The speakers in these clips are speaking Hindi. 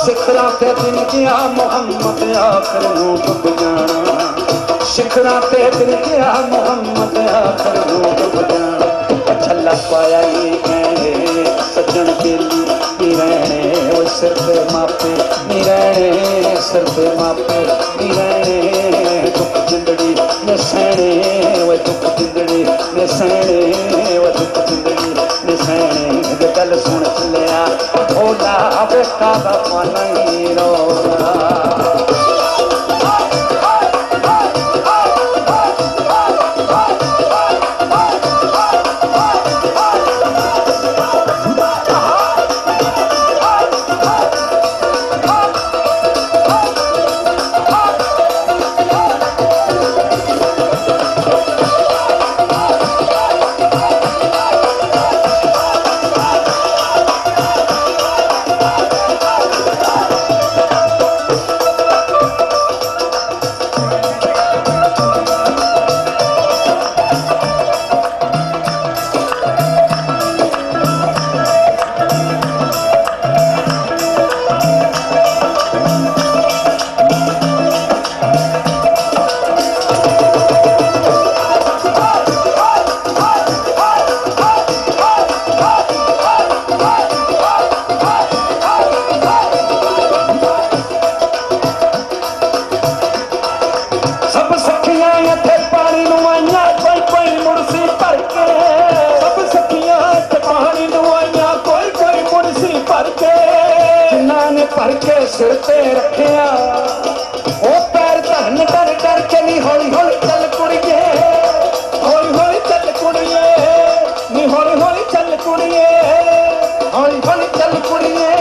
शिखरा ते दिन गया मोहम्मद आखिर नू डुब जाना, शिखरा ते दिन गया मोहम्मद आखिर नू डुब जाना। छला पाया ये कहने सज्जन बेली नी रहने, वो सिर पे मापे नी रहने, सिर पे मापे नी रहने। दुख जिंदड़ी में सहने, वो दुख जिंदड़ी में सहने, वो दुख जिंदड़ी में सहने। गल सुन चलिया भोला बेटा दा मन ही रोला। भर के सिर पे रखिया ओ पैर धन डर डर के नी हौली हौली चल कुड़िए, हौली हौली चल कुड़िए, नी हौली हौली चल कुड़िए, हौली हौली चल कुड़िए,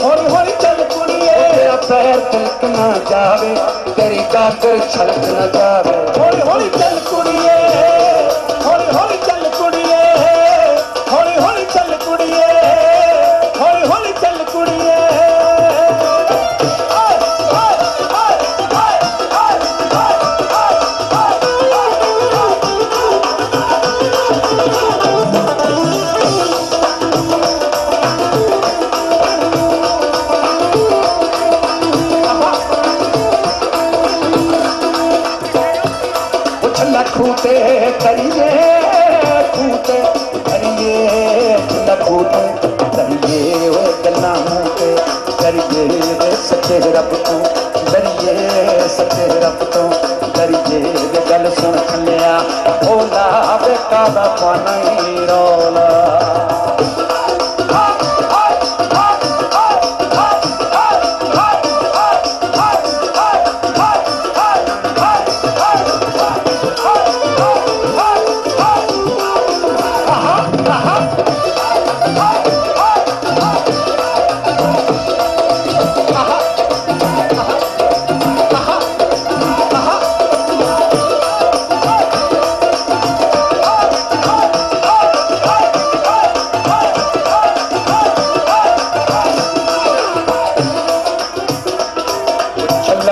हौली हौली चल कुड़िए। तेरा पैर तिलक ना जावे, तेरी गागर छलक ना जावे। हौली हौली चल कुड़िए, हौली हौली चल कुड़िए, हौली हौली चल कुड़िए, हौली हौली चल कुड़िए। खूते करिए, खूते करिए, खूते करिए, वो गल्ला मूते करिए, सच्चे रब तो डरिए, सच्चे रब तो डरिए। गल सुन चलिया भोला बेटा दा पाना ही रौला।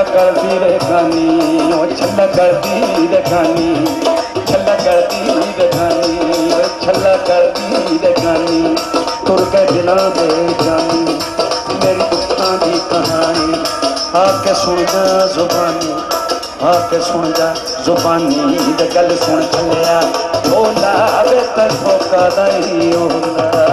करती रे गानी, ओ छल्ला करती रे गानी, छल्ला करती रे गानी, छल्ला करती रे गानी। तुर के दिलों दे जानी मेरी दुखों की कहानी, आके सुन जा जुबानी, आके सुन जा जुबानी। गल सुन चलिया भोला बेहतर धोखा नहीं होता।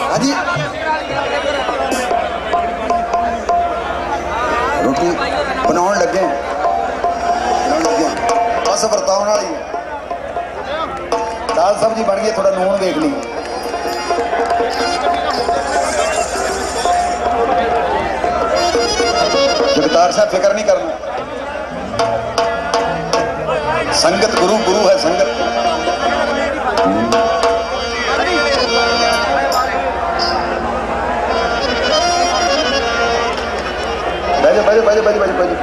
हाँ जी रोटी बनाने लगे बस वरताउन वाली दाल सब्जी बन गई थोड़ा लून देख ली जगतार साहब फिक्र नहीं करना संगत गुरु गुरु है संगत बजे बजे बजे बजे बजे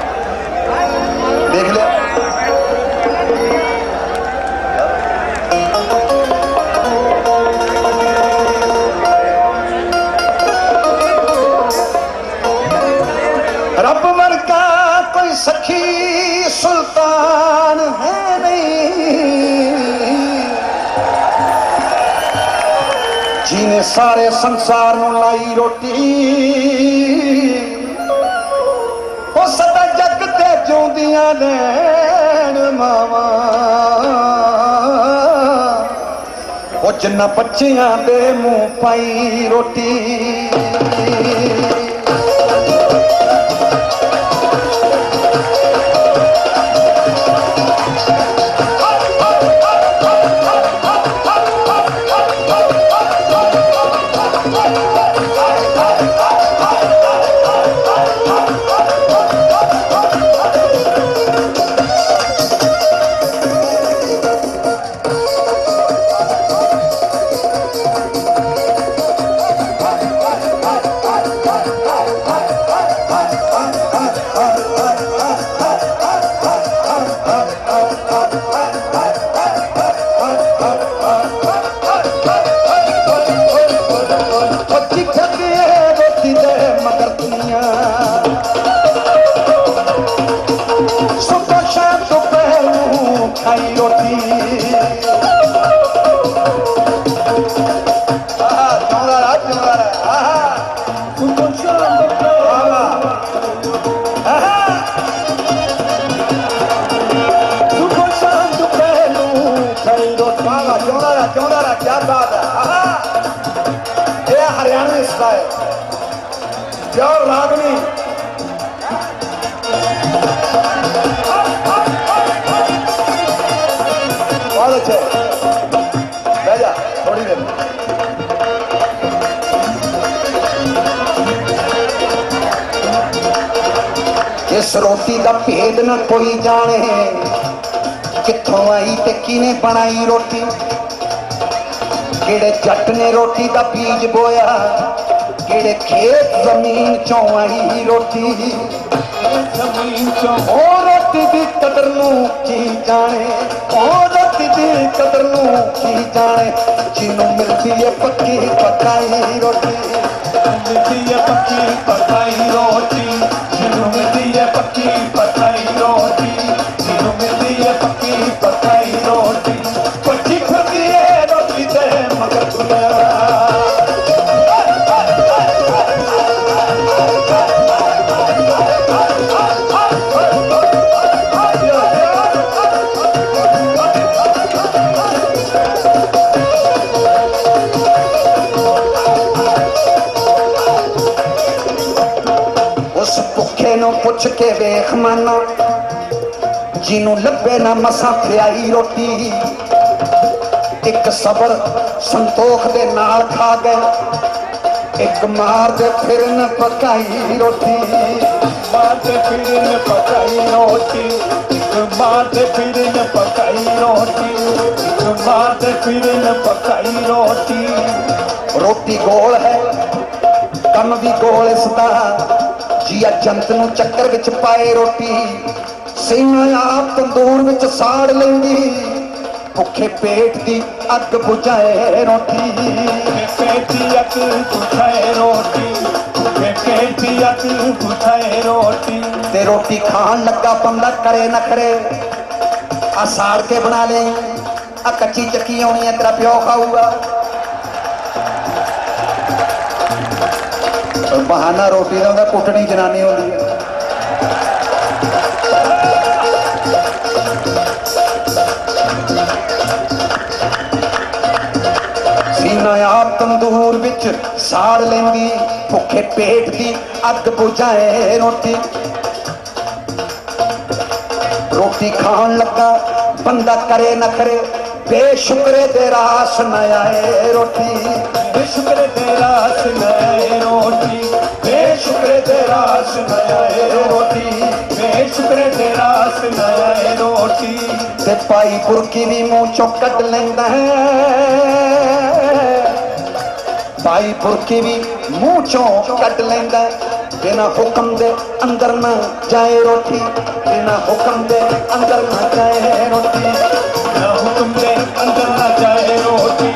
देख लिया रब मन का कोई सखी सुल्तान है नहीं जिन्हें सारे संसार में लाई रोटी वो सदा जग ते जोंदियां नैन मावा वो जिन्ना बच्चियां दे मुंह पाई रोटी क्या बात है ये हरियाणवी स्टाइल प्योर रागनी बहुत अच्छे बह जा थोड़ी देर इस रोटी का भेद न कोई जाने कित्थों आई ते किने बनाई रोटी केड़े जट ने रोटी का बीज बोया केड़े खेत जमीन चों आई रोटी जमीन चों ओ रोटी दी कदर नूं की जाने ओ रोटी दी कदर नूं की जाने जिन्नू मिलती है पक्की पकाई रोटी मिलती है पक्की पकाई रोटी जिन्नू मिलती है पक्की पकाई रोटी जिन्नू मिलती है पक्की पकाई रोटी पक्की खुदी है रोटी दे मगर उस भुखे नूं पुछ के वेख मन जिन्नू लभे ना मसा खियाई रोटी एक सबर संतोख दे नाल खा गए एक मार दे फिर न पकाई रोटी मार दे फिर न पकाई रोटी एक मार दे फिर न पकाई रोटी एक मार दे फिर न पकाई रोटी रोटी गोल है कम भी गोल इसदा जिया जंत नूं चक्कर विच पाए रोटी सीना आप तंदूर विच साड़ लेंदी भुखे पेट की अग बुझाए रोटी पेट की अग बुझाए रोटी भुखे पेट की अग बुझाए रोटी ते रोटी खान लगा बंदा करे नखरे आ साड़ के बना ले आ कच्ची चक्की आनी है तेरा प्यो खाऊगा बहाना रोटी का कुटनी जनानी होती है अपना आप तंदूर विच साड़ लेंदी, भुखे पेट दी अग बुझाए रोटी। रोटी खान लगा बंदा करे न करे, बेशुक्रे दे रास न आए रोटी। बेशुक्रे दे रास न आए रोटी, बेशुक्रे दे रास न आए रोटी, बेशुक्रे दे रास न आए रोटी। ते पाई बुरकी भी मुंह चों कट लेंदा है, पाई बुरकी भी मुंह चों कट लेंदा, बिना हुक्म दे अंदर न जाए रोटी, बिना हुक्म दे अंदर न जाए रोटी, बिना हुक्म दे अंदर न जाए रोटी,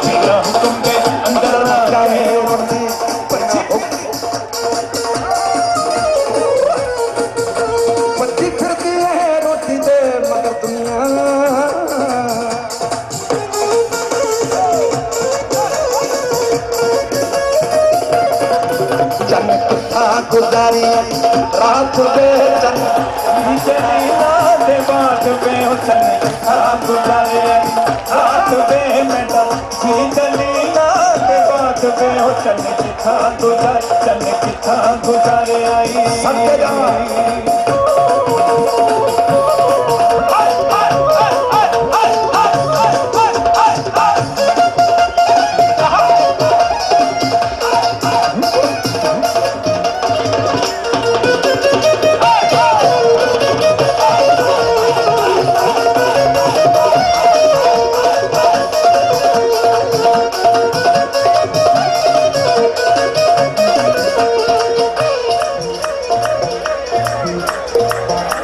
बिना हुक्म दे अंदर न जाए रोटी। बच्ची फिरती है रोटी दे मगर दुनिया, चन किथा गुजारी रात दे चन नीला दे बात में चन किथा गुजारी रात दे मेरा नीला दे बात में चन किथा गुजारे आई सत्य जा।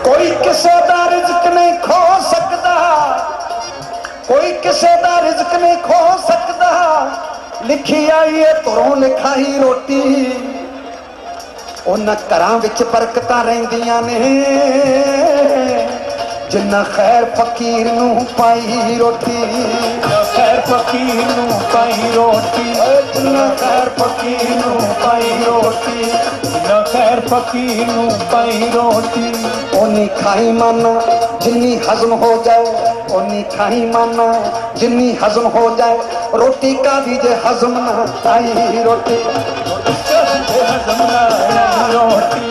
कोई किसे दा रिज़्क नहीं खो सकता, कोई किसे दा रिज़्क नहीं खो सकता, लिखी आई है तुरों लिखाई रोटी। उन्हां घरां विच बरकतां रहिंदियां ने जिन्ना खैर फकीर नूं पाई रोटी, खैर फकीर नूं पाई रोटी, जिन्ना खैर फकीर नूं पाई रोटी, जिन्ना खैर फकीर नूं पाई रोटी। ओनी खाई माना जिन्नी हजम हो जाए, ओनी खाई माना जिन्नी हजम हो जाए, रोटी का भी जे हजम ना आई रोटी, हजम ना आई रोटी,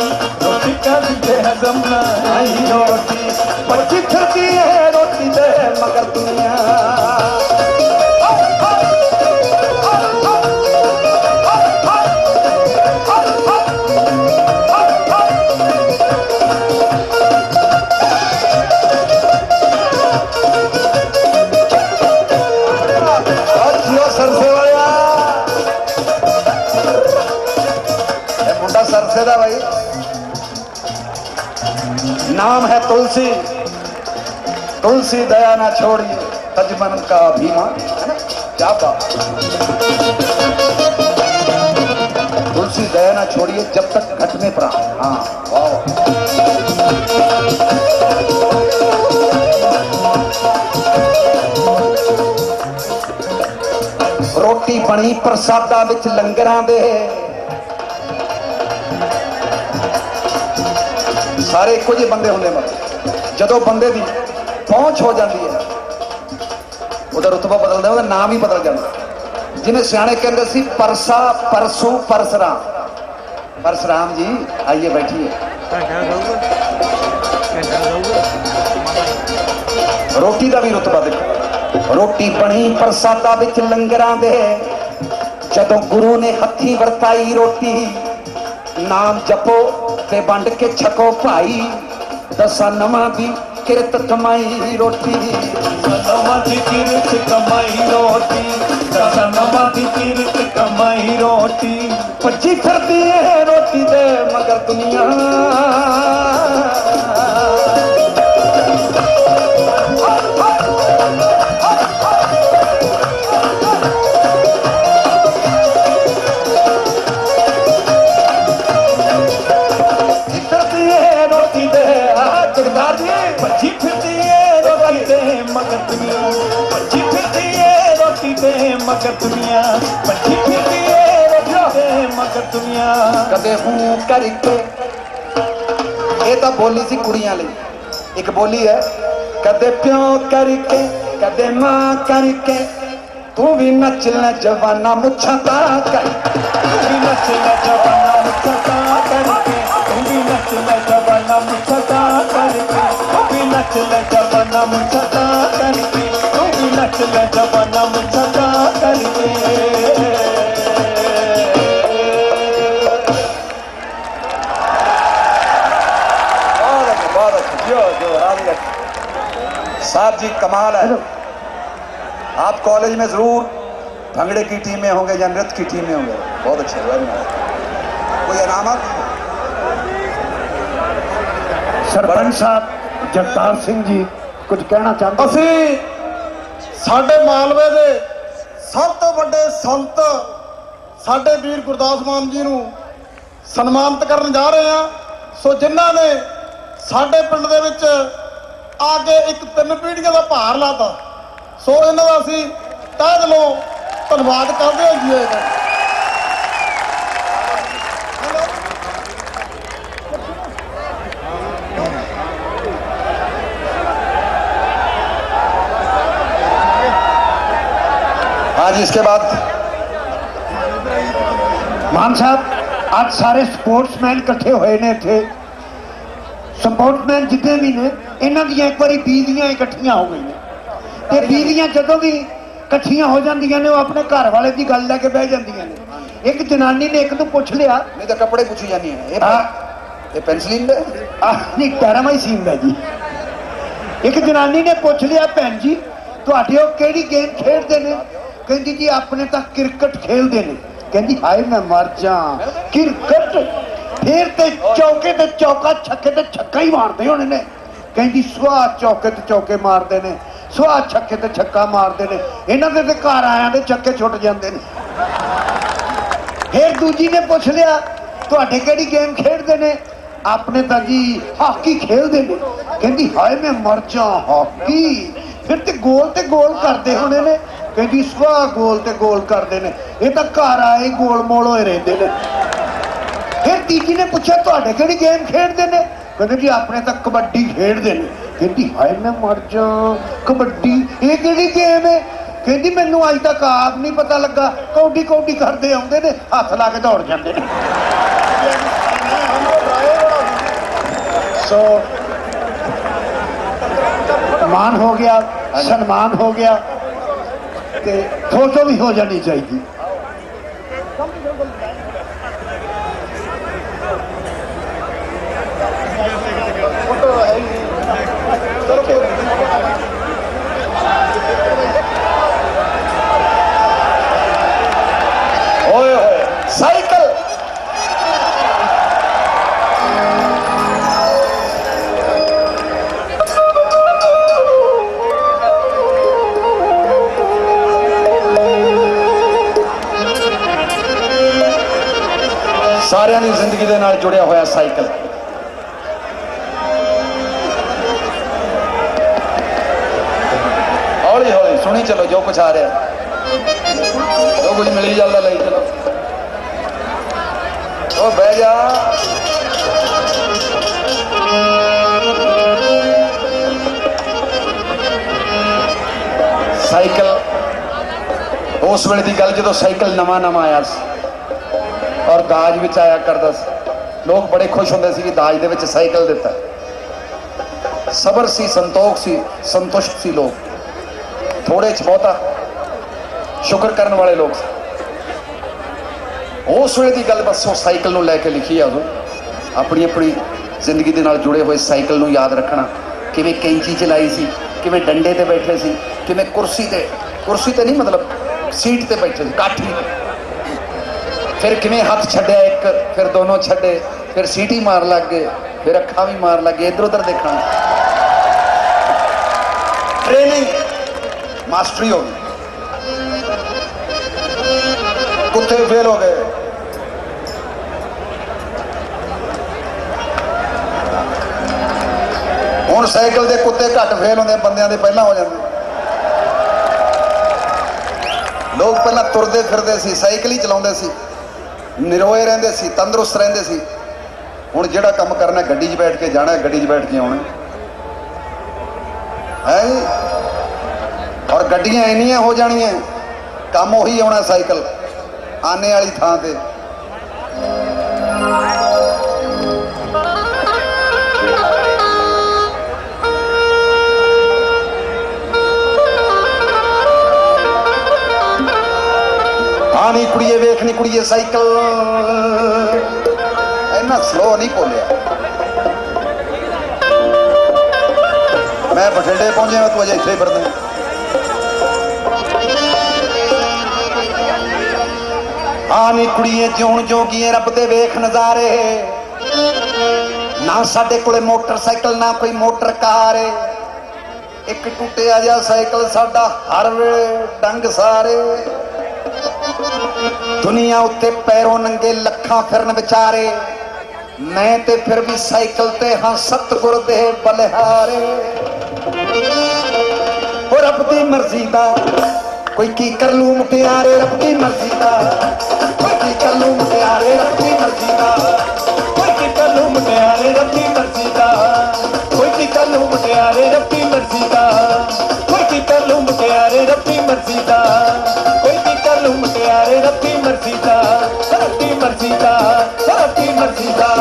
रोटी का भी जे हजम ना आई रोटी। बच्ची फिरती है रोटी दे मगर दुनिया, मुंडा सरसे दा भाई नाम है तुलसी, तुलसी दया ना छोड़िए तजमन का अभिमान, है ना क्या बात। तुलसी दया ना छोड़िए जब तक घट में प्राण। हाँ वाह। रोटी बनी प्रसादा विच लंगरां दे, सारे इक्को ਜਿਹੇ ਬੰਦੇ ਹੁੰਦੇ ਮਤਲਬ ਜਦੋਂ ਬੰਦੇ ਦੀ ਪਹੁੰਚ ਹੋ ਜਾਂਦੀ ਹੈ ਉਹਦਾ ਰੁਤਬਾ ਬਦਲਦਾ, ਉਹਦਾ ਨਾਮ ਹੀ ਬਦਲ ਜਾਂਦਾ। ਜਿਵੇਂ ਸਿਆਣੇ ਕਹਿੰਦੇ ਸੀ ਪਰਸਾ ਪਰਸੂ ਪਰਸਰਾਮ, परशुराम जी आइए बैठिए। रोटी का भी रुतबा देखो, रोटी बनी प्रसादा विच लंगरां दे, जदों गुरु ने हथी वरताई रोटी, नाम जपो ते वंड के छको भाई, दसा नवां दी किरत कमाई रोटी, नवां दी किरत कमाई रोटी, दसा नवां दी किरत कमाई रोटी। भज्जी फिरदी है रोटी दे मगर दुनिया, भज्जी फिरदी है रोटी दे मगर दुनिया, भज्जी फिरदी है रोटी दे मगर दुनिया, भज्जी फिरदी है रोटी दे मगर दुनिया। कदे हूं करके ये तो बोली सी कुड़ियां लई, एक बोली है कदे प्यो करके कदे मां करके, तू भी नच ले जवाना मुच्छा कर, तू भी नच ले जवाना मुच्छा करके, तू भी नच ले जवाना मुच्छा करके, तू भी नच ले जवाना मुच्छा करके, तू भी नच ले जवाना मुच्छा करके। साहब जी कमाल है। आप कॉलेज में जरूर भंगड़े की टीम में होंगे या नृत्य की टीम में होंगे, बहुत अच्छे। कोई इनामत? सरपंच साहब जगतार सिंह जी कुछ कहना चाहते? ਅਸੀਂ ਸਾਡੇ ਮਾਲਵੇ ਦੇ ਸਭ ਤੋਂ ਵੱਡੇ ਸੰਤ ਸਾਡੇ ਵੀਰ ਗੁਰਦਾਸ ਮਾਨ ਜੀ ਨੂੰ ਸਨਮਾਨਿਤ ਕਰਨ ਜਾ ਰਹੇ ਹਾਂ। ਸੋ ਜਿਨ੍ਹਾਂ ਨੇ ਸਾਡੇ ਪਿੰਡ ਦੇ ਵਿੱਚ ਆ ਕੇ ਇੱਕ 3 ਪੀੜ੍ਹੀਆਂ ਦਾ ਭਾਰ ਲਾਤਾ, ਸੋ ਇਹਨਾਂ ਦਾ ਅਸੀਂ ਤਹਿ ਦਿਲੋਂ ਧੰਨਵਾਦ ਕਰਦੇ ਹਾਂ ਜੀ। हाँ जी, इसके बाद मान साहब आज सारे स्पोर्ट्समैन इकट्ठे हुए ने इत्थे। स्पोर्ट्समैन जितने भी ने इन्हां दी एक बारी बीवियां इकट्ठियां हो गई ने, ते बीवियां जदों भी इकट्ठियां हो जांदियां ने वो अपने घर वाले की गल लैके बह जांदियां ने। एक जनानी ने एक नूं पुछ लिया, नहीं तो कपड़े पूछी जानी है ये पेंसिलिन है नहीं टैरामाइसिन दा जी। एक जनानी ने पुछ लिया, भैन जी तुहाडे ओह किहड़ी गेम खेडदे ने? कहंदी जी अपने तो क्रिकेट खेलते हैं। कहंदी हाय मैं मर जा, क्रिकेट फिर ते चौके ते चौका, छक्के ते छक्का ही मारते होने ने। कहंदी सुहा चौके ते चौके मारते ने, सुहा छक्के ते छक्का मारते ने, इन्हां दे ते घर आयां दे छक्के छुट जाते हैं। फिर दूजी ने पूछ लिया तुहाडे किहड़ी गेम खेडदे ने? अपने तो जी हॉकी खेलते हैं। कहंदी हाय मैं मर जा, हॉकी फिर ते गोल करते होने ने। कहती सुहा गोल ते गोल करते हैं, ये तो घर आए गोल मोल होए रहते हैं। फिर तीजी ने पूछा तुहाडे किहड़ी गेम खेडदे ने? कहते जी अपने तो कबड्डी खेडदे ने। कहती हाय मैं मर जा, कबड्डी ये किहड़ी गेम है? कहती मैनू अज तक आप नहीं पता लगा, कौडी कौडी करते आउंदे ने, हथ ला के दौड़ जाते हैं। सो मान हो गया, सन्मान हो गया, फोटो भी हो जानी चाहिए। ओए होए साइकिल सारियां दी जिंदगी दे नाल जुड़िया होया साइकिल। हौली हौली सुनी चलो जो कुछ आ रहा, जो कुछ मिली जाता ले चलो। ओ बह जा, साइकिल उस वेले की गल जो साइकिल नवा नवा आया और दाज विच आया करदा सी। लोग बड़े खुश होंदे सी कि दाज दे विच साइकिल दिता। सबर सी, संतोख सी, संतुष्ट सी लोग, थोड़े च बहुता शुक्र करने वाले लोग। उस वेले की गल बस साइकिल नूं लैके लिखी है। अपनी अपनी जिंदगी दे नाल जुड़े हुए साइकिल नूं याद रखना, किवें कैंची चलाई सी, किवें डंडे ते बैठे सी, किवें कुर्सी ते नहीं मतलब सीट ते बैठे सी, काठी ते, फिर किवें हाथ छड्डिया एक, फिर दोनों छड्डे, फिर सीटी मार लग गए, फिर अखा भी मार लग गए, इधर उधर देखना। ट्रेनिंग मास्टरी हो गई। कुत्ते फेल हो गए, हुण साइकिल के कुत्ते घट फेल होंदे, बंदियां दे पहला हो जाते। लोग पहला तुरदे फिरदे सी, साइकिल ही चलाउंदे सी, निरोए रहंदे सी, तंदुरुस्त रहंदे सी। हुण जिहड़ा काम करना गड्डी 'च बैठ के जाना, गड्डी 'च बैठ के आउणा है। और गड्डियां इन्नियां हो जाणियां काम उही आना साइकिल आने वाली थां ते। आनी कुड़िए वेखनी कुड़िए साइकिल इन्ना स्लो नहीं बोलिया। मैं बठिंडे पहुंचे तू अजे इत्थे फिरदा। आनी कुड़िए जिउण जोगिए रब दे वेख नज़ारे, ना साडे कोले मोटरसाइकिल ना कोई मोटर कार। एक टुटिया जा साइकिल साडा हर वेले डंग सारे। दुनिया उत्ते पैरों नंगे लखां फिरन विचारे, मैं ते फिर भी साइकिल ते हाँ सतगुर दे बलिहारे। और रब दी मर्जी दा कोई की कर लू मुटियारे, रब दी मर्जी दा कोई की कर लू मुटियारे, रब दी मर्जी दा कोई की कर लू मुटियारे, रब दी मर्जी दा कोई की कर लू मुटियारे, रब दी मर्जी दा कोई की कर लू मुटियारे, रब दी मर्जी दा कोई की कर लू मुटियारे, रब दी मर्जी दा रब दी मर्जी दा रब दी मर्जी दा।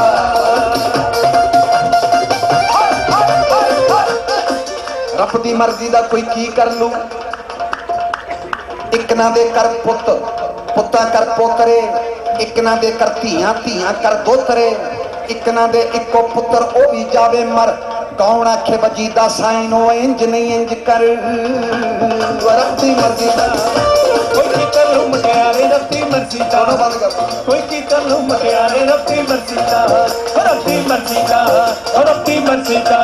रब दी मर्जी दा कोई की कर लू। एक ना दे कर पुत पुत्ता कर पोतरे, एक ना दे कर धियां धियां कर दोतरे, एक ना दे इको पुत्र ओ भी जावे मर। कौन आखे बजीदा साइन ओ इंज नहीं इंज कर। रब दी मर्जी दा कोई की कर लू मुटियारे, रब दी मर्जी दा कोई की कर लू मुटियारे, रब दी मर्जी दा रब दी मर्जी दा रब दी मर्जी दा।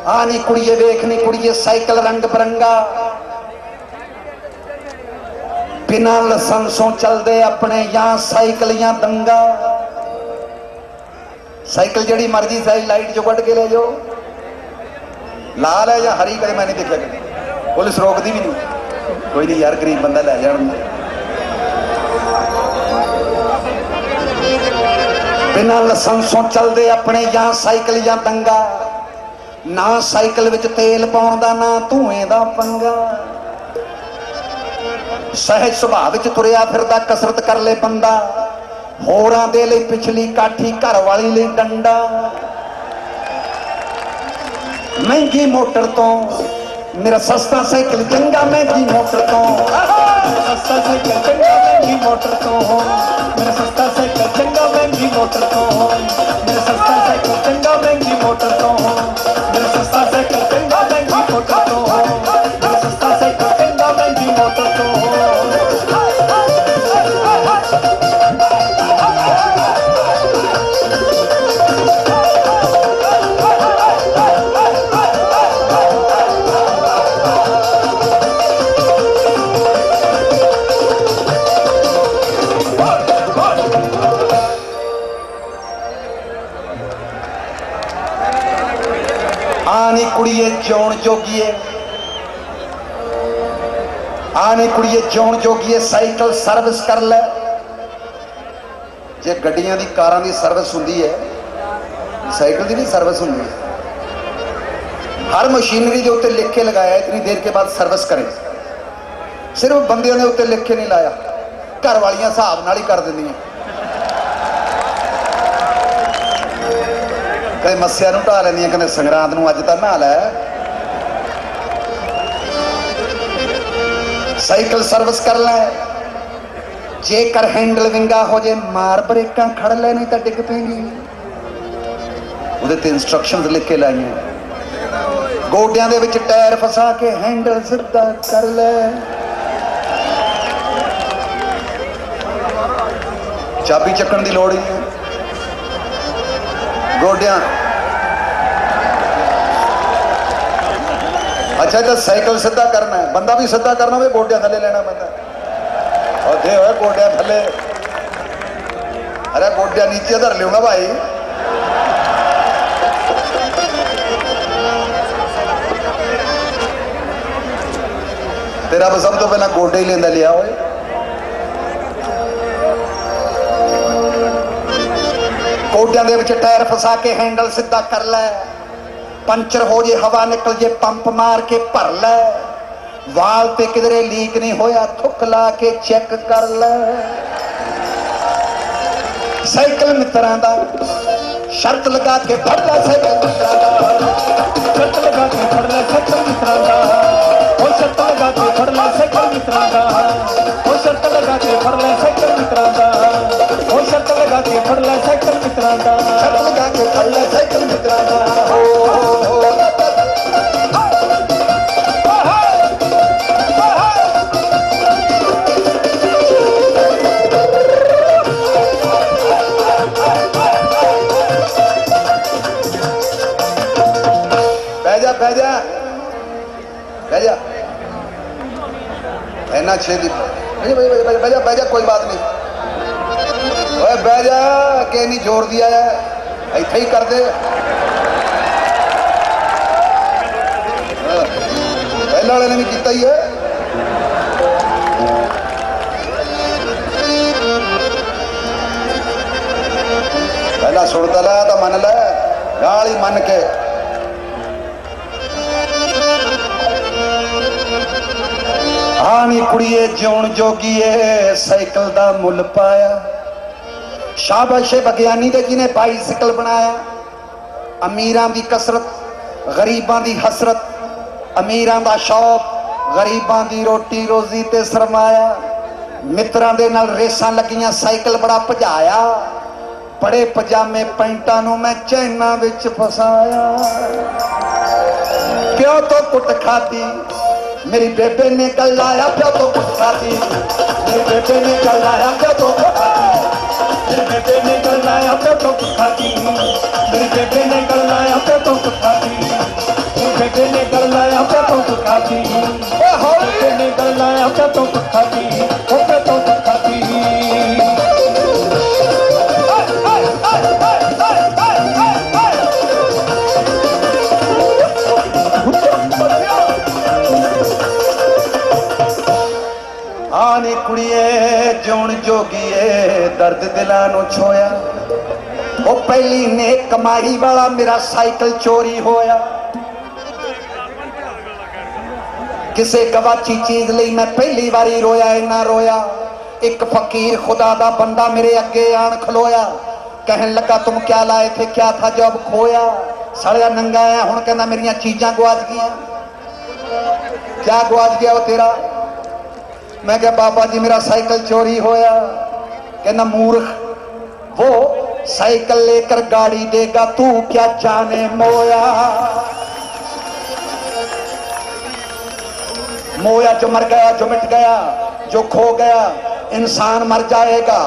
आनी कुड़िए वेखनी कुड़िए साइकिल रंग बरंगा, बिना लसंसों चलदे अपने या साइकिल या दंगा। साइकिल जड़ी मर्जी सारी लाइट जो कट के ले जाओ, लाल है या हरी, कदे मैं नहीं देखा कभी। पुलिस रोकती भी नहीं। कोई नहीं यार, गरीब बंदा ले जान। बिना लसंसों चलदे अपने या साइकिल या दंगा, ना साइकिल विच तेल पाउण दा ना धुएं दा पंगा। सहज सुभाव विच तुरिया फिरदा कसरत कर ले बंदा, होरां दे लई पिछली काठी घर वाली लई डंडा। महंगी मोटर तो मेरा सस्ता साइकिल चंगा, महंगी मोटर तो सस्ता साइकिल चंगा, महंगी मोटर तो मेरा सस्ता साइकिल चंगा, महंगी मोटर तो मेरा सस्ता साइकिल चंगा, महंगी मोटर तो मेरा सस्ता साइकिल चंगा, महंगी मोटर तो मेरा सस्ता साइकिल चंगा, महंगी मोटर तो। आनी कुड़िए जिउण जोगिए, आनी कुड़िए जिउण जोगिए साइकिल सर्विस कर ले। जे गड्डियां दी कारां दी सर्विस हुंदी है, साइकिल दी नहीं सर्विस हुंदी है। हर मशीनरी के उत्ते लिख के लगाया इतनी देर के बाद सर्विस करें। सिर्फ बंदियों ने उत्ते लिख के नहीं लाया, घर वालियां हिसाब नाल ही कर दिंदियां। कई मस्या नूं ढा लैंदियां, कहंदे संगरांद नूं अज तां नहा लै। साइकिल सर्विस कर ले, जेकर हैंडल विंगा हो जाए मार ब्रेकां खड़ ले, नहीं तो डिग पेंगी। उहदे ते इंस्ट्रक्शनस लिख के लाइयां। गोडियां दे विच टायर फसा के हैंडल सीधा कर ले। चाबी चक्कण दी लोड़ ही नहीं। गोडियां अच्छा तो साइकिल सीधा करना है, बंदा भी सीधा करना भी गोड्या थले लेना बंदा और दे हो गोड्या थले। अरे गोड्या नीचे धर लूंगा भाई। तेरा बस सब तो पहला गोडे ही लेंदा लिया होए। गोड्या दे विच टायर फसा के हैंडल सीधा कर ले, पंचर हो जे हवा निकल जे पंप मार के भर ले, वाल ते किधरे लीक नहीं होया थुक ला के चेक कर ले। साइकिल मित्रां दा शर्त लगा के फड़ ले, साइकिल मित्रां दा शर्त लगा के फड़ ले, साइकिल मित्रां दा ओ शर्त लगा के फड़ ले, साइकिल मित्रां दा ओ शर्त लगा के फड़ ले, साइकिल मित्रां दा ओ शर्त लगा के फड़ ले, साइकिल मित्रां दा शर्त लगा के फड़ ले, साइकिल मित्रां दा इतना छेदी बैजा कोई बात नहीं, बैजा के नहीं जोर दिया है इथे ही कर दे। पहले वाले ने भी किया ही है। पहला सुनता ला तो मन लै गाली मन के आनी कुड़िए जिउण जोगीए साइकिल दा मुल पाया। शाबाश विज्ञानी दे जिन्हें बाईसाइकिल बनाया। अमीरां दी कसरत गरीबां दी हसरत, अमीरां दा शौक गरीबां दी रोटी रोजी ते सरमाया। मित्रां दे नाल रेसां लगियां साइकिल बड़ा भजाया, बड़े पजामे पैंटां नूं मैं चैना विच फसाया। प्यो तो कुट खादी मेरी बेबे ने कल लाया, प्यो तो कुट खादी मेरी बेबे ने कल लाया, प्यो तो कुट खादी मेरी बेबे ने कल लाया, प्यो तो कुट खादी मेरी बेबे ने कल लाया, प्यो तो कुट खादी मेरी बेबे ने कल लाया, प्यो तो कुट खादी बेबे ने कल लाया, प्यो तो कुट खादी प्यो तो कुट खादी। आनी कुड़िए जिउण जोगीए दर्द दिलां नूं छोया। ओ पहली नेक कमाई वाला मेरा साइकिल चोरी होया। किसे गवाची चीज लई मैं पहली बारी रोया, इन्ना रोया। एक फकीर खुदा दा बंदा मेरे अगे आन खलोया, कहन लगा तुम क्या लाए थे, क्या था जब खोया। सड़िया नंगा आया हुण कहंदा मेरियां चीजां गवाच गईयां। क्या गवाच गया वो तेरा? मैं क्या बाबा जी मेरा साइकिल चोरी होया। कहना मूर्ख, वो साइकिल लेकर गाड़ी देगा, तू क्या जाने मोया। मोया जो मर गया, जो मिट गया, जो खो गया। इंसान मर जाएगा,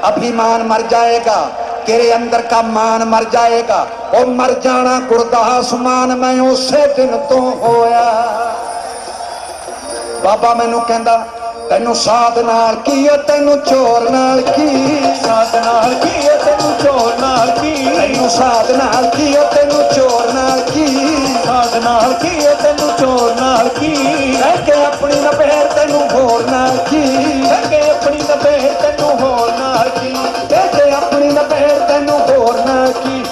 अभिमान मर जाएगा, तेरे अंदर का मान मर जाएगा। और मर जाना गुरदास मान मैं उसे दिन तो होया। बाबा मैनू कहंदा तेनू साध नाल की, तेनू चोर नाल की, साध नाल की, तेनू चोर नाल की, तेनू साध नाल की, तेनू चोर नाल की, साध नाल की, तेनू चोर नाल की। के अपनी नपेर तेनू होर नाल की, के अपनी नपेर तेनू होर नाल की, के अपनी नपेर तेनू होर नाल की।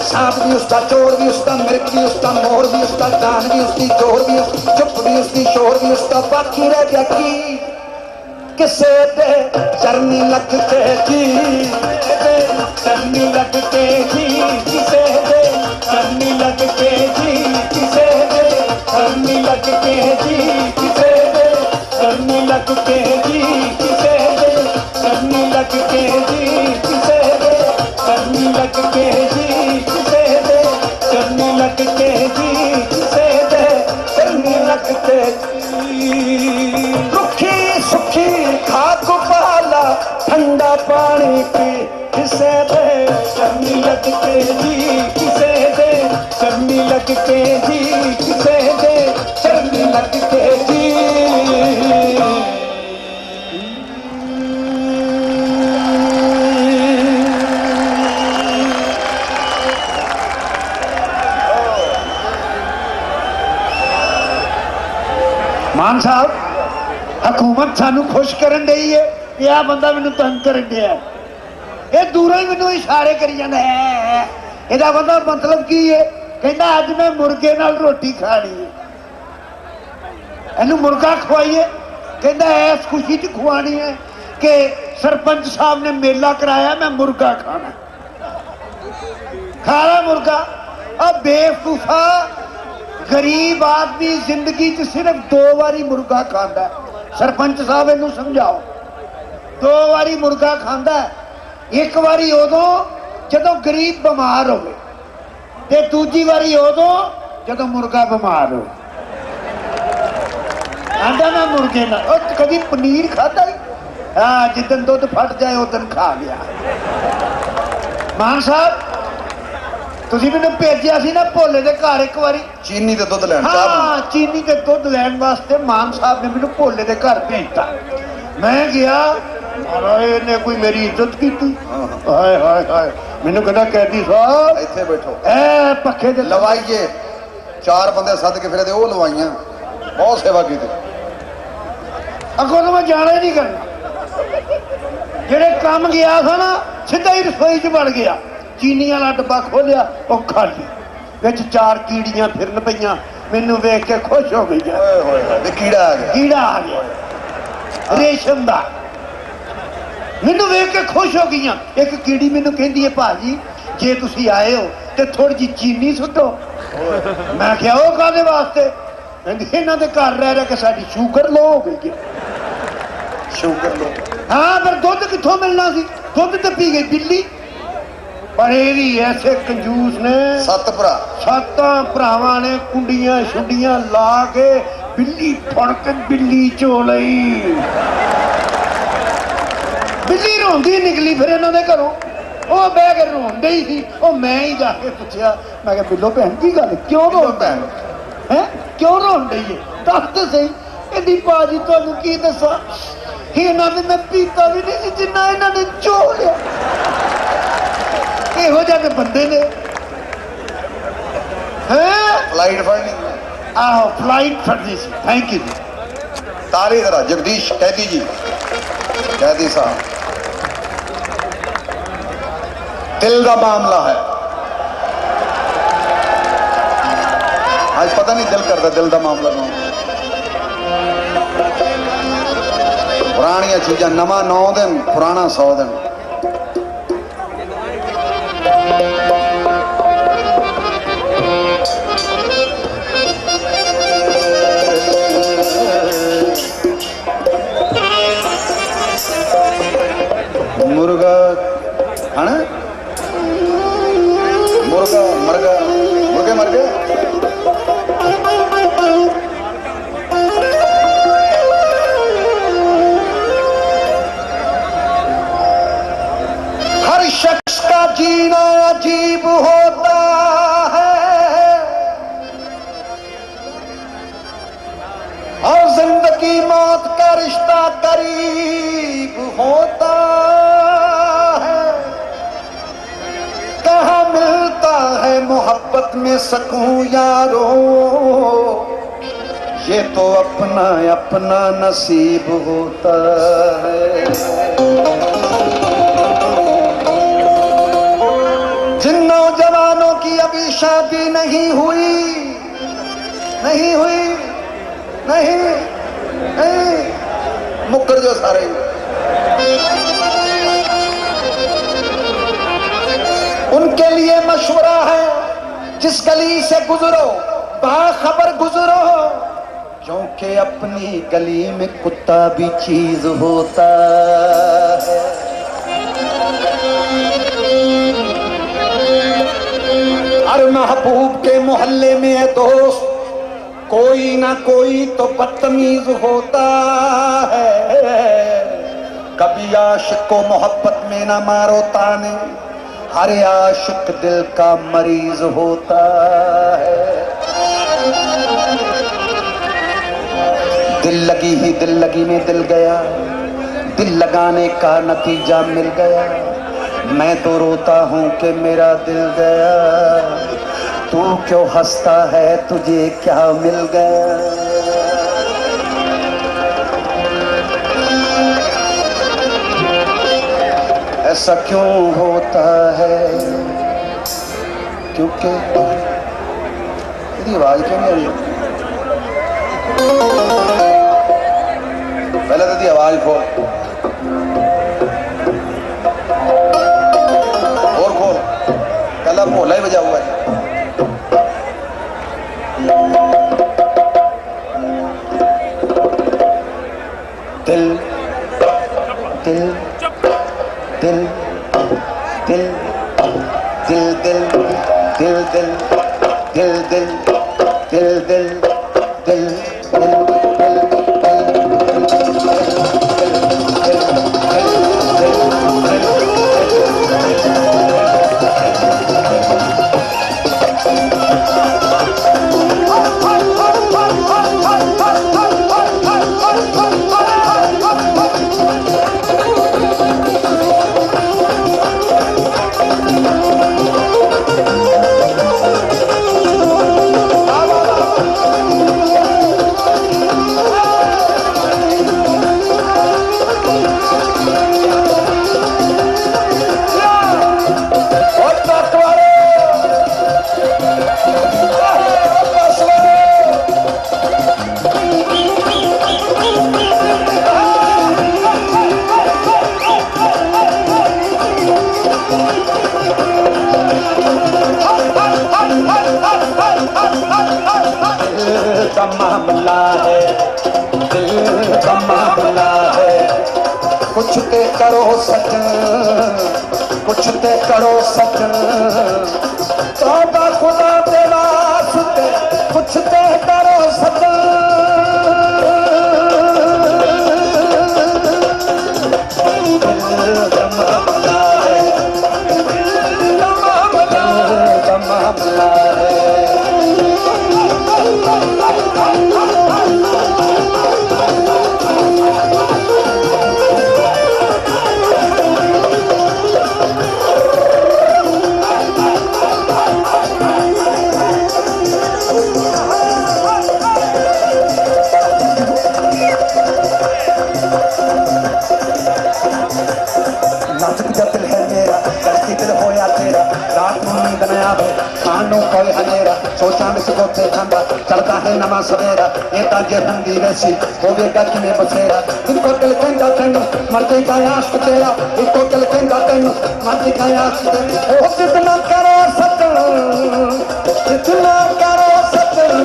सांप भी उसका, चोर भी उसका, मिर्ग भी उसका, मोर भी उसका, जान भी उसकी, चोर भी उसकी, चुप भी उसकी, शोर भी उसका। बाकी रह गया की किसे दे चरनी लगते जी, चरनी लगते जी, किसे दे चरनी लगते जी, किसे दे चरनी लगते जी, किसे दे चरनी लगते जी, किसे दे चरनी लगते जी, किसे दे चरनी लगते जी, किसे दे चरनी लगते जी, किसे दे चरनी लगते जी। रुखी सुखी खाक पाला ठंडा पानी पी, किसे दे चरनी लगते जी, किसे दे चरनी लगते जी, किसे दे चरनी मान साहब हुकूमत सानू खुश करन दई है, यह बंदा मैनू तंग करन दिया, ये दूरों ही मैनू इशारे करी जांदा है। ਇਹਦਾ ਬੰਦਾ मतलब की है, कहता अज मैं मुर्गे नाल रोटी खानी है, ਇਹਨੂੰ मुर्गा खवाइए, कहता इस खुशी च खुआनी है कि सरपंच साहब ने मेला कराया, मैं मुर्गा खाना, खाना मुर्गा। अब बेवकूफा गरीब आदमी जिंदगी च सिर्फ 2 बारी मुर्गा खाता है। सरपंच साहब इनू समझाओ, 2 बारी मुर्गा खाता है, एक बारी उदों जदों गरीब बीमार होवे ते दूजी बारी उदों जदों मुर्गा बीमार हो। आंदा मैं मुर्गे ना कभी पनीर खाता ही, हाँ जिदन दुध फट जाए उदन खा गया। मान साहब तुसीं मैनूं भेजिया सी ना भोले दे घर एक बारी चीनी ते दुध लैण, हाँ चीनी ते दुध लैण वास्ते मान साहब ने मैनूं भोले दे घर भेजता। मैं गया, महाराज इन्हें कोई मेरी इज्जत की, हाय हाय हाय, मैनूं कहंदा कैदी साहब ਇੱਥੇ बैठो, ए पखे दे लवाइए 4 ਬੰਦੇ सद के फिर दे, ਉਹ ਲਵਾਈਆਂ, बहुत सेवा की। अगों तो मैं जाना ही नहीं करना, जेड़े काम गया था ना सीधा ही रसोई च वड़ गया, चीनी वाला डब्बा खोलिया और खाली, विच 4 कीड़ियां फिरन पईयां, मैनू वेख के खुश हो गई। ਤੇ ਕੀੜਾ ਆ ਗਿਆ, कीड़ा आ गया रेशम दा, मैनू वेख के खुश हो गई। एक कीड़ी मैनू कहती है भाजी जे तुसी आए हो तो थोड़ी जी चीनी सुटो। मैं क्या वो कादे वास्ते, कहती इन्हां दे घर रह रह के साडी शुगर लो हो गई है। ਸ਼ੂਗਰ ਲੋ, हाँ फिर दुध कित्थों मिलना सी, दुध तो पी गई बिल्ली। पर ये भी ऐसे कंजूस ने 7 ਭਰਾ 7 भरावां ने कुंडियां शुंडियां ला के बिल्ली फड़ के बिल्ली चो लई। बिल्ली रोंदी निकली फिर इन्हों दे घरों, वो बह के रोंदे ही सी। वो मैं ही जाके पूछया, मैं कहा बिल्लो भैन की गल क्यों रोंदा है, क्यों रोन रही है, दस तो सही। कहती भाजी तुहानू की दसा, इन्हां ने मैं पीता भी नहीं सी जिन्ना इन्हां ने चो लिया। इहो जिहे बंदे ने ਫਲਾਈਟ ਫੜਨੀ। आहो फ्लाइट फड़नी सी। थैंक यू जी। ताली जरा जगदीश कैदी जी, कैदी साहब, दिल का मामला है आज, पता नहीं दिल करता, दिल का मामला कौन, पुरानिया चीज़ां, नवा 9 दिन, पुराना 100 दिन। मुर्गा है ना, मुर्गा मर गया, मुर्गे मर गए। हर शख्स का जीना अजीब होता है और जिंदगी मौत का रिश्ता करीब होता है। कहाँ मिलता है मोहब्बत में सकूं यारो, ये तो अपना अपना नसीब होता है। जिन नौजवानों की अभी शादी नहीं हुई, नहीं हुई, नहीं नहीं, मुकर जो सारे, उनके लिए मशवरा है, जिस गली से गुजरो बाखबर गुजरो, क्योंकि अपनी गली में कुत्ता भी चीज होता है। हर महबूब के मोहल्ले में है दोस्त, कोई ना कोई तो बदतमीज होता है। कभी आशिक को मोहब्बत में ना मारो ताने, हर आशिक दिल का मरीज होता है। दिल लगी ही दिल लगी में दिल गया, दिल लगाने का नतीजा मिल गया। मैं तो रोता हूँ कि मेरा दिल गया, तू क्यों हंसता है, तुझे क्या मिल गया। ऐसा क्यों होता है, क्योंकि आवाज क्यों नहीं आ रही? पहले तो आवाज खोल और खोल, पहला भोला ही बजा हुआ है। दिल दिल दिल दिल दिल दिल दिल दिल दिल दिल दिल दिल दिल का मामला है, दिल का मामला है। कुछ ते करो सजन, कुछ ते करो सजन, तौबा खुदा दे वास्ते कुछ ते करो सजन। दिल का मामला है, दिल का मामला है। नाजुक जब दिल है मेरा, दर्दी दिल होया तेरा, रात को नींद न आवे, खानों कोई हनेरा, सोचा मिस गोते खांदा, चलता है नमा सवेरा, ये ताजे हंदी वैसी, होवेगा किने बसेरा। इनको दिल कहंदा तैनू, मर्जी का आशिक तेरा, इनको दिल कहंदा तैनू, मर्जी का आशिक तेरा। ओ जितना करो सतन, जितना करो सतन,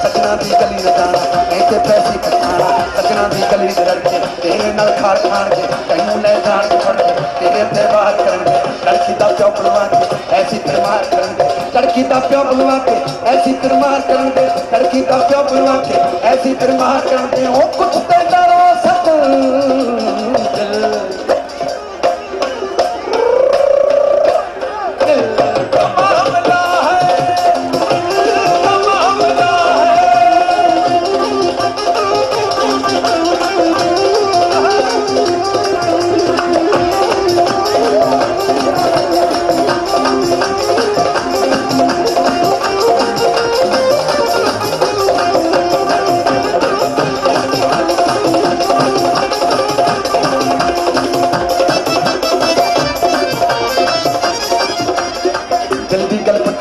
सजना दी गली न जाना, ऐसे पैसे कटाना, सजना दी गली न लड़के तेरे नाल खाड़ खाण के, तैनू ले जाण के फड़ के, तेरे ते बाहर करनगे, लड़की दा प्यो बुलवा के ऐसी तरमार करनगे, लड़की दा प्यो बुलवा के ऐसी तरमार करनगे, लड़की दा प्यो बुलवा के ऐसी तरमार करनगे। ओ कुछ ते करो सतन,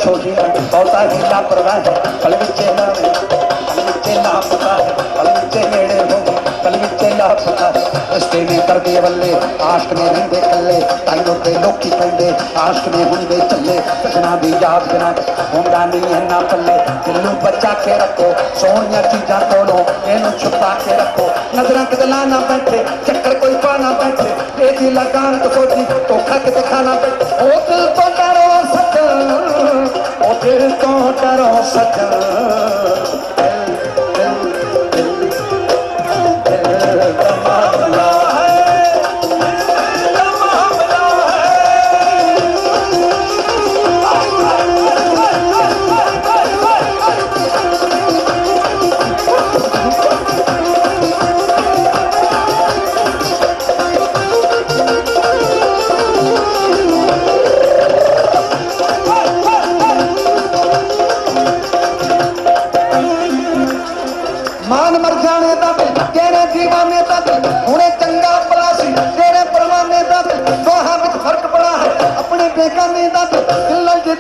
छोटी बहुता ही लापरवाह है पल विचे लापता है पल विचे नेड़े हो पल विचे लापता है रिश्ते ने कर दिए बल्ले आश्क ने रहिंदे कल्ले ताइयों ते लोकी कहंदे आश्क ने हुंदे चले सजना दी याद बिना हुंदा नहीं है ना पल्ले दिल नूं बचा के रखो सोहणियां चीजां कोलों इहनूं छुपा के रखो नजरां ते ला ना बैठे चक्कर कोई पाना बैठे एदी लगान तो सोची धोखा किते खाना बैठे ओ दिल तो डरो सजन ओ दिल तो डरो सजन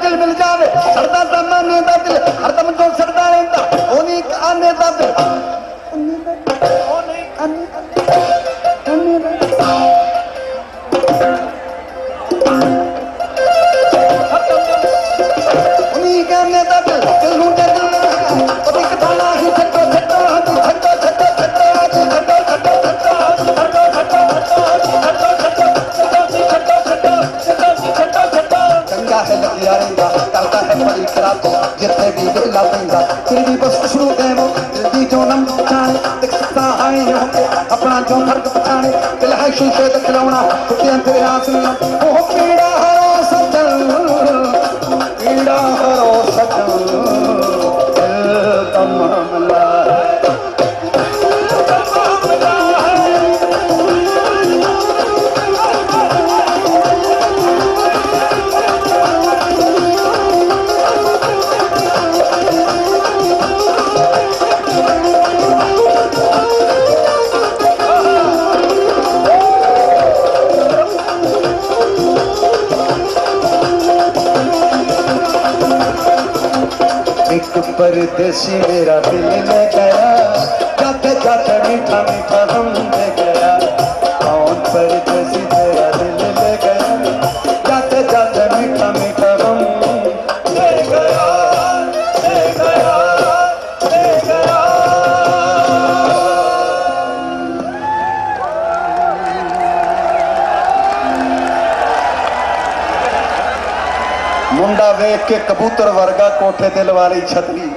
दिल मिल जावे सरदा जमाने दा दिल हरदम जो सरदा रहंदा ओनी आने दा दिल ओनी गाने दा दिल दिल नूं दे दिल ओदी कथाना ही छटो छटो छटो छटो चंगा है लगिया रहिंदा करता है बड़ी खराब जिथे भी दिला पैंदा फिर भी बस शुरू गए वो दिल दी जो नम पछाने दिखता आए होके अपना जो फर्क पछाने दिल है शीशे ते खिलौना टुटियां तेरे हाथ में ओह पीड़ा हरो सजन पीड़ा हरो सजन दिल का मामला परदेसी मेरा दिल में गया जाते जाते मीठा मीठा हम ले गया कौन परदेसी मेरा दिल में गया जाते जाते मीठा मीठा हम ले गया ले गया ले गया मुंडा वेख के कबूतर वर्गा कोठे ते लवा लई छतरी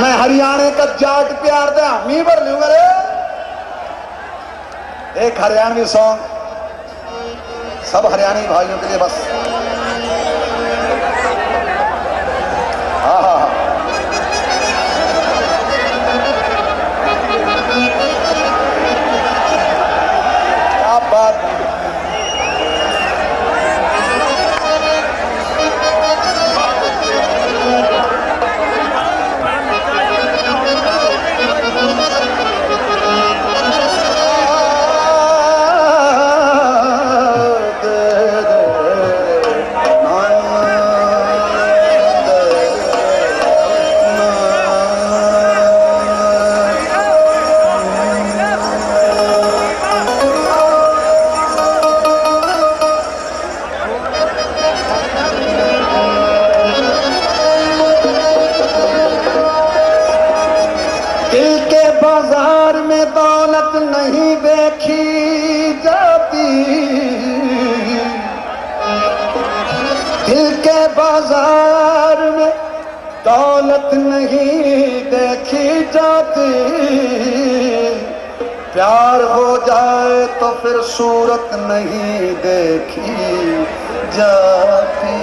मैं हरियाणे का जाट प्यार दे हामी भर लूंगा रे एक हरियाणवी सॉन्ग सब हरियाणी भाइयों के लिए बस हाँ हाँ हाँ क्या बात बाजार में दौलत नहीं देखी जाती दिल के बाजार में दौलत नहीं देखी जाती प्यार हो जाए तो फिर सूरत नहीं देखी जाती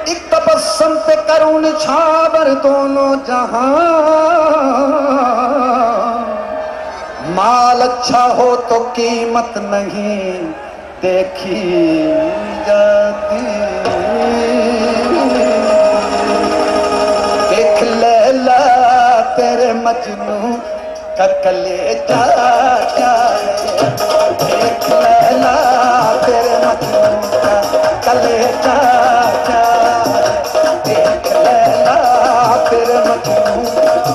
एक तबस्सुम पे करूं निछावर दोनों जहां माल अच्छा हो तो कीमत नहीं देखी जाती। देख लैला तेरे मजनू का कलेजा क्या है, देख लैला तेरे मजनू का कलेजा क्या है, देख लैला तेरे मजनू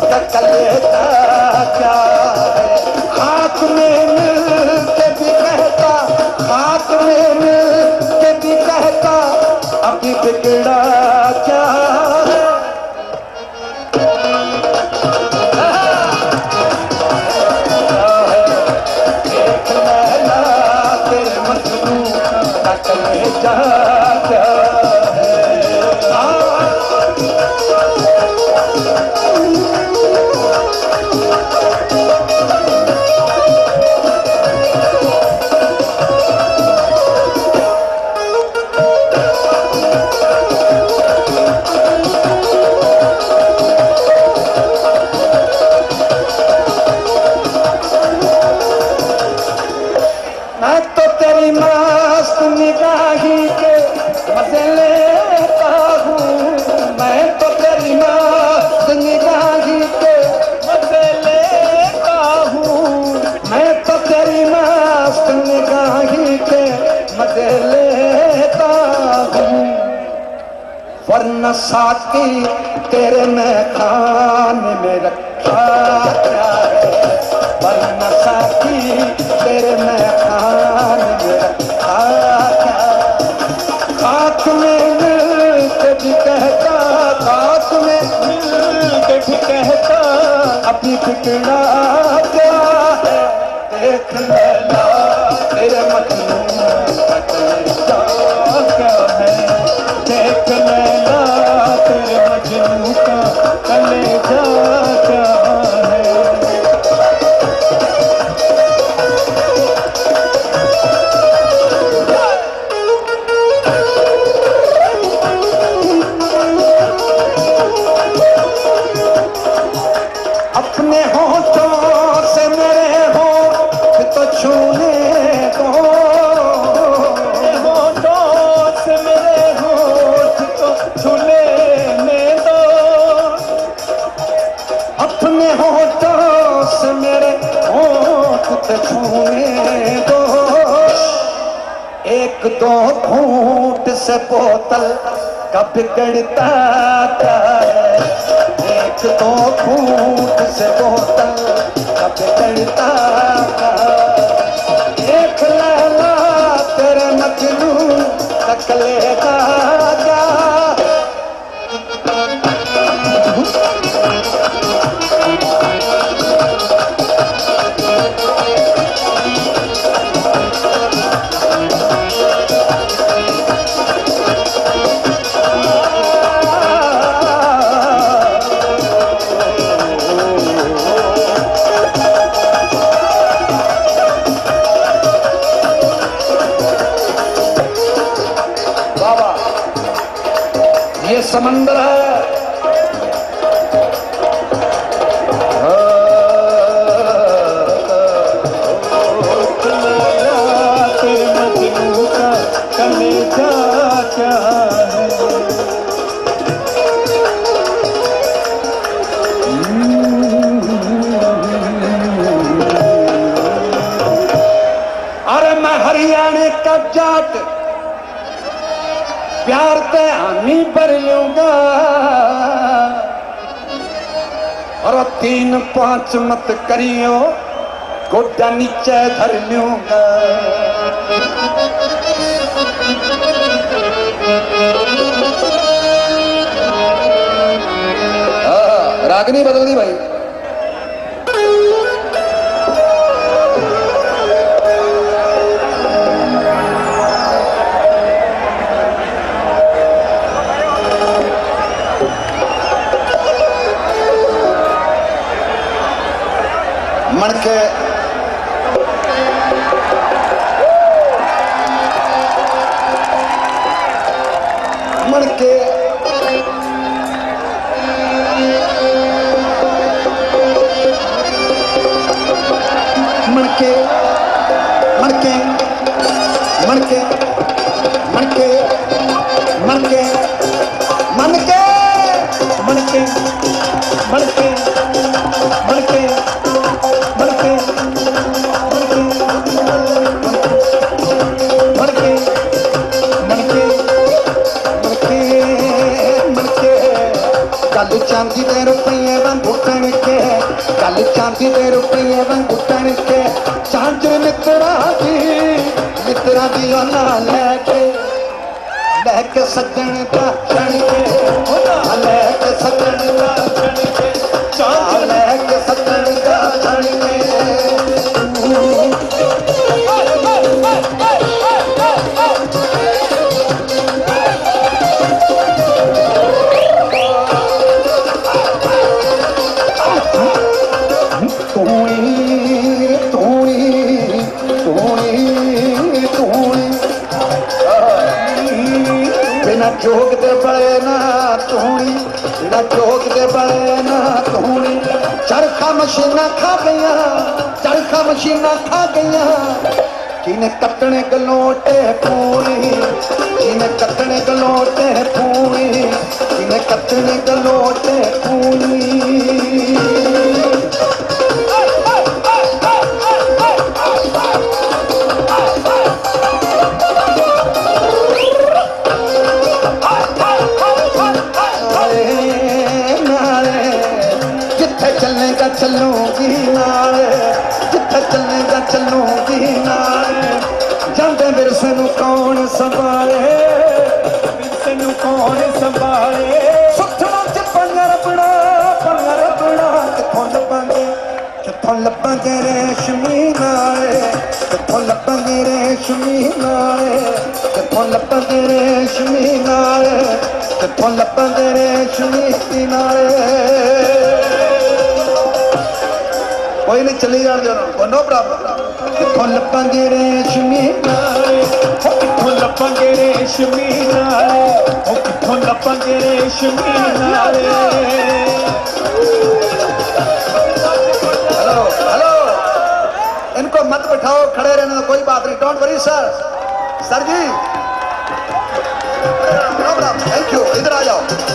का कलेजा क्या है। हाथ में मिल के भी कहता, हाथ में मिल के भी कहता, अभी बिगड़ा क्या है। देख लैला तेरे मजनू का कलेजा क्या है। मैं तो तेरी मस्त निगाही के मजे लेता हूँ, मैं तो तेरी मस्त निगाही के मजे लेता हूँ, मैं तो तेरी मस्त निगाही के मजे लेता हूँ। वरना साथी तेरे मैं खाने में रखा क्या है, वरना साथी तेरे मैं खाने में रखा क्या। खाक में मिल के भी कहता, खाक में मिल के भी कहता, अभी बिगड़ा क्या है। देख लैला तेरे मजनू का कलेजा क्या है, देख लैला तेरे मजनू का कलेजा क्या है। अपने होठों से मेरे होठ तो छूने दो, होठों से मेरे होठ तो छूने दो, अपने होठों से मेरे होठ तो छूने दो। एक दो घूंट से बोतल का बिगड़ता क्या है, एक दो घूंट से बोतल का बिगड़ता क्या है। देख लैला तेरे मजनू का कलेजा क्या है। ये समंदर है, तेरे मजनू का कलेजा क्या है। अरे मैं हरियाणा का जाट, प्यार ते आनी भर लूंगा, और 3-5 मत करियो, गोड्डा नीचे धर लूंगा। रागनी बदल दी भाई। मणके मणके मन के मन के मन के मन के मन के मन के मन के मन के कल चांदी दे रुपये वांगू तन के कल चांदी दे रुपये वांगू तन के चांद मित्रा दी ओना लैके सजन का छण के लैके सजन का छण के चांद लैके सजन का छण के जोग दे बड़े ना तूनी बिना जोग दे बड़े ना तूनी चरखा मशीना खा गया चरखा मशीना खा गया किने कटने गलोटे पूरी किने कटने गलोटे पूरी किने कटने गलोटे पूरी चलूंगी नाल जिथे चलेगा चलूंगी नाल जांदे विरसे नूं कौन संभाले विरसे नूं कौन संभाले सुखना च पंगर बड़ा किथों लभांगे रेशमी नाले किथों लभांगे रेशमी नाले किथों लभांगे रेशमी नाले किथों लभांगे रेशमी नाले कोई नहीं चली जान दो नो प्रॉब्लम किथों लभांगे रेशमी नाले किथों लभांगे रेशमी नाले किथों लभांगे रेशमी नाले हेलो हेलो इनको मत बिठाओ खड़े रहने दो कोई बात नहीं don't worry sir ji no problem thank you इधर आ जाओ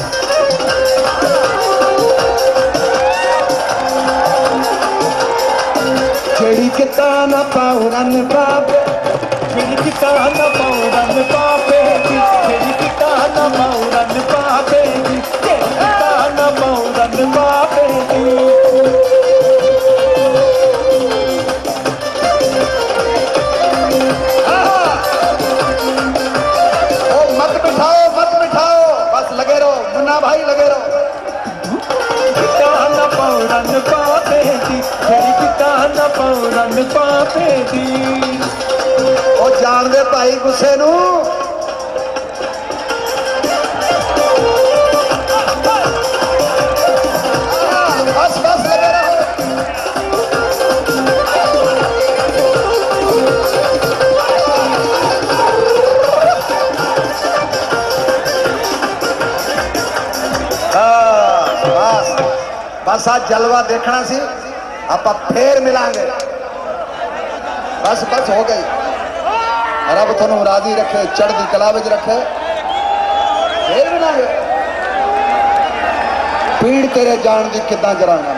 जेड़ी किताना पाउरन बाबे जेड़ी किताना पाउरन बाबे जेड़ी किताना पाउरन बाबे जेड़ी किताना पाउरन बाबे ओ मत बिठाओ बस लगे रहो मुन्ना भाई लगे रहो किताना पाउरन बाबे जेड़ी किताना पाउरन बाबे दी ओ जान दे भाई गुस्से नू बस लगे रहो बस आज जलवा देखना सी आप फिर मिलांगे बस हो गई रब थोनू राजी रखे चढ़दी कला विच रखे फिर मिलांगे पीड़ तेरे जान दी किदां जरांगा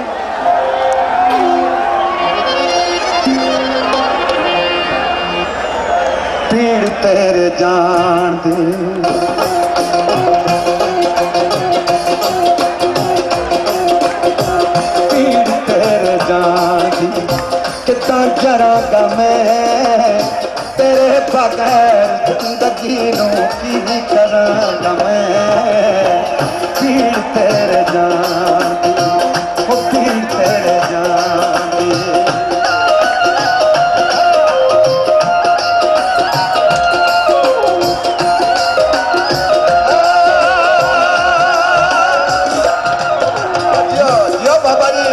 पीड़ तेरे जान दी कितना जरांगा मैं तेरे बगैर जिंदगी नू की करांगा मैं पीड़ तेरे जान दी पीड़ तेरे जान दी जियो बाबा जी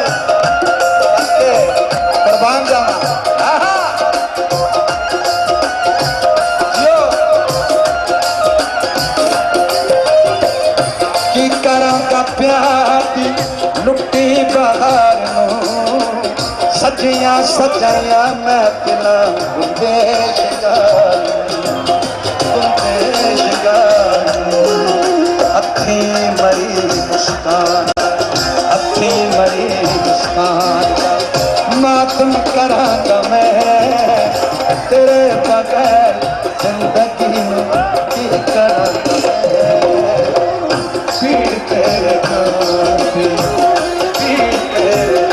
कुर्बान जाना की करांगा प्यार दी लुट्टी बहार नू सजिया सजाया मैं पिला गुंदे शिकार मुस्कान अच्छी मरी मुस्कान का मातम करांगा मैं तेरे बगैर जिंदगी में की करांगा पीर तेरे नाम की पीर तेरे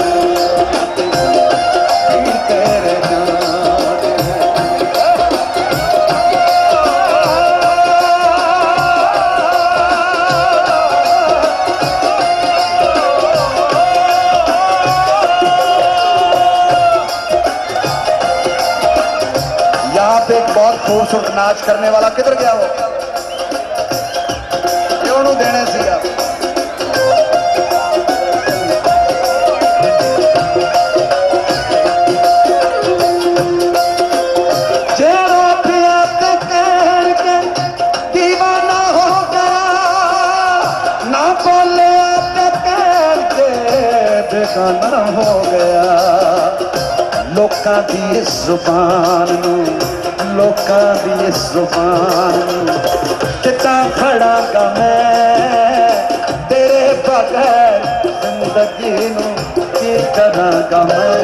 एक बहुत खूबसूरत नाच करने वाला किधर गया वो क्यों देने से दीवाना हो गया ना बोले बेगाना हो गया लोकां दी जुबान लोकां दी जुबान कितना खड़ांगा मैं तेरे बगैर जिंदगी नूं की करांगा मैं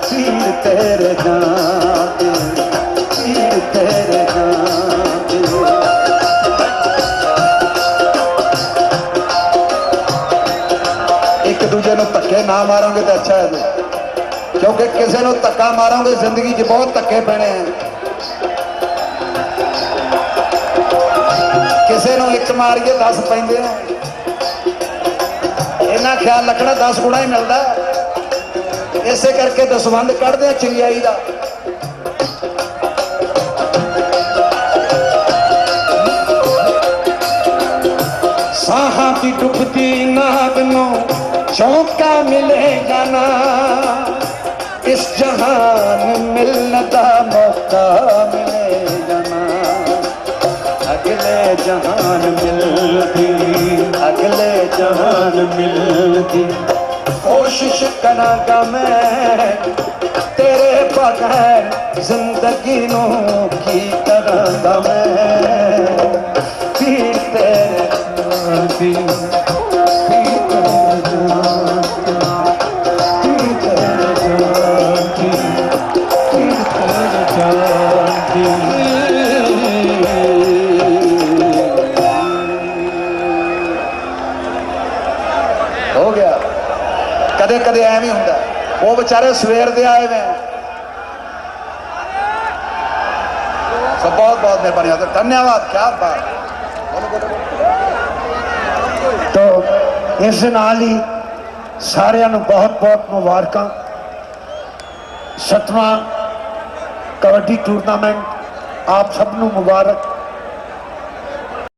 पीर तेरे नाम पीर तेरे नाम एक दूजे नूं धक्के ना मारोगे तो अच्छा है क्योंकि किसी को धक्का मारोगे जिंदगी च बहुत धक्के पैने हैं किसी को एक मारिए 10 पैंदे हैं इन्ना ख्याल रखना 10 गुणा ही मिलता इसे करके दसवंध कढ़ते हैं चिंगाई का साहां की डुबती नाद नूं चौंका मिलेगा ना इस जहान मिलने का मौका मिलेगा ना अगले जहान मिलती अगले जहान मिलती कोशिश करांगा मैं तेरे बगैर जिंदगी नूं की करांगा मैं पीर तेरे नाम की हो गया कदे कदे एवं ही होंगे वो बेचारे सवेर दे आए हुए सब बहुत बहुत मेहरबानी होता धन्यवाद क्या बात तो इस नाल ही सारिਆਂ ਨੂੰ बहुत बहुत मुबारकां 7वां कबड्डी टूर्नामेंट आप सबनों मुबारक